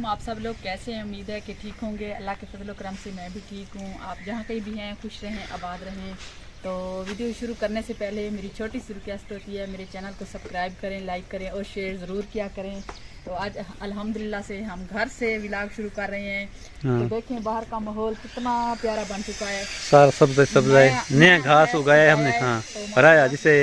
वालेकुम। आप सब लोग कैसे हैं? उम्मीद है कि ठीक होंगे। अल्लाह के फजल करम से मैं भी ठीक हूँ। आप जहाँ कहीं भी हैं खुश रहें, आबाद रहें। तो वीडियो शुरू करने से पहले मेरी छोटी सी रिक्वेस्ट होती है, मेरे चैनल को सब्सक्राइब करें, लाइक करें और शेयर ज़रूर किया करें। तो आज अल्हम्दुलिल्लाह से हम घर से व्लॉग शुरू कर रहे हैं। तो देखें बाहर का माहौल कितना प्यारा बन चुका है। सारा सब्ज़ नया घास उगाया है हमने। हाँ, हराया जिसे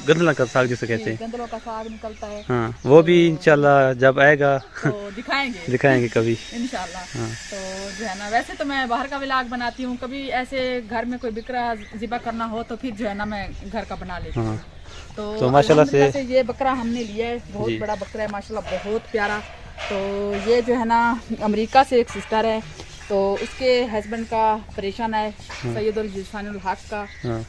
गंदला का साग जिसे कहते हैं। गंदलों का साग निकलता है। हाँ, वो भी इंशाल्लाह जब आएगा तो दिखाएंगे दिखाएंगे कभी इंशाल्लाह। हाँ। तो जो है ना, वैसे तो मैं बाहर का व्लॉग बनाती हूँ, कभी ऐसे घर में कोई बकरा ज़िबा करना हो तो फिर जो है ना मैं घर का बना लेती हूँ। हाँ। तो माशाल्लाह से ये बकरा हमने लिया है, बहुत बड़ा बकरा है माशाल्लाह, बहुत प्यारा। तो ये जो है ना अमेरिका से एक सिस्टर है, तो उसके हस्बैंड का ऑपरेशन है सैयदुल जिसानुल हक का।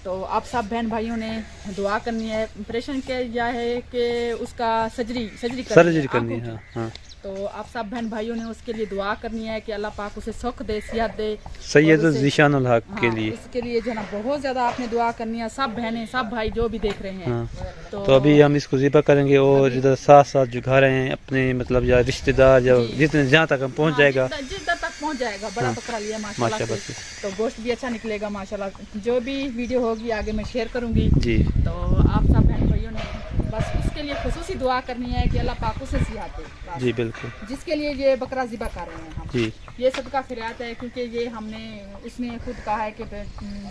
तो आप सब बहन भाइयों ने दुआ करनी है। ऑपरेशन किया है कि उसका सर्जरी करनी है। हाँ। तो आप सब बहन भाइयों ने उसके लिए दुआ करनी है कि अल्लाह पाक उसे सुख दे, सेहत दे सैयदुल जिसानुल हक के लिए। इसके लिए जो है ना बहुत ज़्यादा आपने दुआ करनी है, सब बहनें सब भाई जो भी देख रहे हैं। हाँ। तो अभी हम इसको ज़िबा करेंगे और इधर साथ साथ जो घर हैं अपने मतलब या रिश्तेदार या जितने जहाँ तक हम पहुँच जाएगा, जिस दर तक पहुँच जाएगा। बड़ा बकरा लिया माशाल्लाह से, तो गोश्त भी अच्छा निकलेगा माशाल्लाह। जो भी वीडियो होगी आगे मैं शेयर करूँगी जी। तो आप सब बहन भाइयों ने बस उसके लिए खुसूसी दुआ करनी है कि अल्लाह पाक उसे सेहत दे जी। बिल्कुल, जिसके लिए ये बकरा ज़िबा कर रहे हैं हम जी। ये सदका खैरात है, क्योंकि ये उसने खुद कहा है कि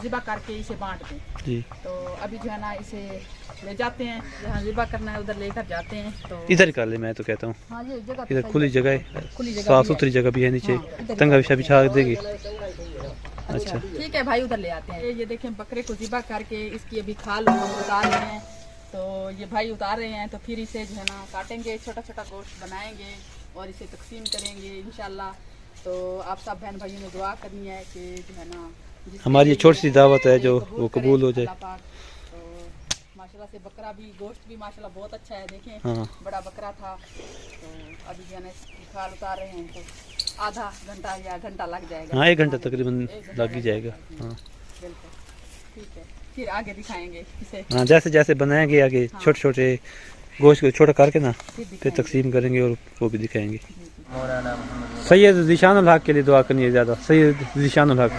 ज़िबा करके इसे बांट दें जी। तो अभी जो है ना इसे ले जाते हैं, जहाँ ज़िबा करना है उधर लेकर जाते हैं। तो इधर कर ले, मैं तो कहता हूँ। हाँ, ये जगह इधर खुली जगह है, साफ सुथरी जगह भी है, नीचे तंगा बिछा देगी। अच्छा ठीक है भाई, उधर ले आते हैं। ये देखें बकरे को ज़िबा करके इसकी अभी खाल हम उतार रहे हैं। तो ये भाई उतार रहे हैं, तो फिर इसे जो है ना काटेंगे, छोटा छोटा गोश्त बनाएंगे और इसे तकसीम करेंगे इंशाल्लाह। तो आप सब बहन भाइयों ने दुआ करनी है कि जो है ना हमारी ये छोटी सी दावत है जो वो कबूल हो जाए। तो माशाल्लाह से बकरा भी, गोश्त भी माशाल्लाह बहुत अच्छा है। देखें हाँ। बड़ा बकरा था। तो अभी जो है ना इसकी खाल उतार रहे हैं, तो आधा घंटा या घंटा लग जाएगा। हाँ, 1 घंटा तकरीबन लग ही जाएगा। हाँ बिल्कुल, ठीक है, फिर आगे दिखाएंगे इसे। हाँ, जैसे जैसे बनाएंगे आगे छोटे छोटे गोश्त को छोटा करके ना फिर तकसीम करेंगे और वो भी दिखाएंगे। सैयद जिसानुल हक के लिए दुआ करनी है ज़्यादा। सैयद जिसानुल हक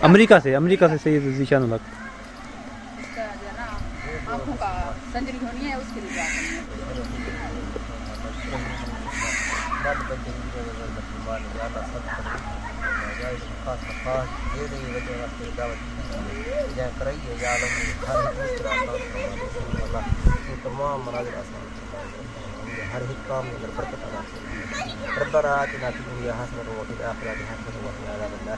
अमेरिका से सैयद जिसानुल हक। आँखों का सर्जरी होनी है, उसके लिए दुआ करनी है। हर एक काम में बरकत अता फरमाए। रब्बना आतिना फिद दुनिया हसनतन व फिल आखिरति हसनतन व क़िना अज़ाबन्नार।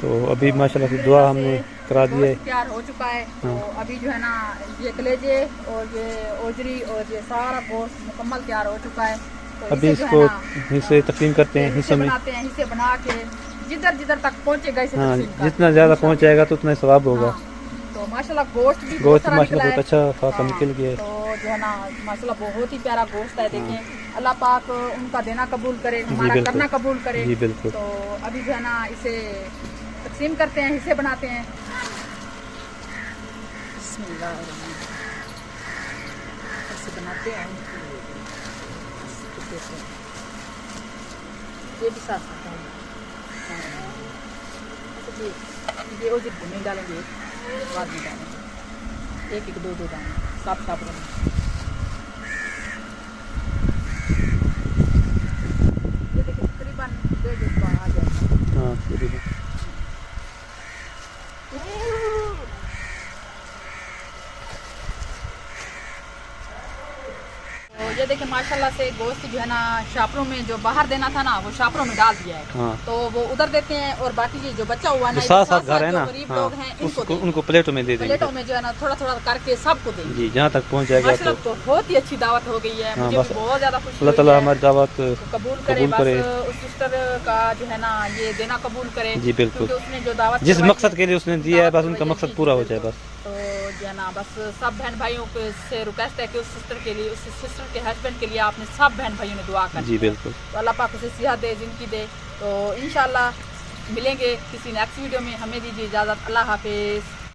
तो अभी माशाल्लाह से दुआ हमने करा दी है, तैयार हो चुका है। तो अभी जो है ना ये कलेजे और ये ओजरी और ये सारा गोश्त मुकम्मल तैयार हो चुका है। तो अभी इसको हिस्से तकसीम करते हैं, हिस्से में बनाते हैं, हिस्से बना के जिधर जिधर तक पहुंचेगा इसे हाँ, जितना ज़्यादा पहुंच जाएगा तो उतना सवाब होगा। तो माशाल्लाह गोश्त भी माशाल्लाह बहुत अच्छा खासा निकल गया है। तो जो है ना माशाल्लाह बहुत ही प्यारा गोश्त है। देखें अल्लाह पाक उनका देना कबूल करे, हमारा करना कबूल करे जी। बिल्कुल। तो अभी जो है ना इसे तकसीम करते हैं, हिस्से बनाते हैं। ऐसे बनाते हैं, ये भी साथ साथ है। ये ओजरी नहीं डालेंगे, बाद में डालेंगे, एक एक दो दाने साफ साफ रखें। ये देखिए तकरीबन 1.5 आ जाएगा। हाँ तकरीबन। ये देखिए माशाल्लाह से गोश्त जो है ना शापरों में जो बाहर देना था ना वो शापरों में डाल दिया है। हाँ। तो वो उधर देते हैं और बाकी ये जो बचा हुआ है ना साथ साथ घर है ना, गरीब लोग हैं उनको प्लेटों में दे देंगे। प्लेटों में जो है ना थोड़ा थोड़ा करके सबको देंगे जी, जहाँ तक पहुँच जाएगा। तो बहुत ही अच्छी दावत हो गई है, मुझे बहुत ज्यादा खुशी। अल्लाह ताला हमारी दावत कबूल करे। उस सिस्टर का जो है ना ये देना कबूल करे जी। बिल्कुल, उसने जो दावत जिस मकसद के लिए उसने दिया है बस उनका मकसद पूरा हो जाए बस। तो जो है ना बस सब बहन भाइयों को से रिक्वेस्ट है कि उस सिस्टर के लिए, उस सिस्टर के हस्बैंड के लिए आपने सब बहन भाइयों ने दुआ करनी जी है। बिल्कुल। तो अल्लाह पाक उसे सेहत दे, जिंदगी दे। तो इंशाल्लाह मिलेंगे किसी नेक्स्ट वीडियो में। हमें दीजिए इजाज़त। अल्लाह हाफिज़।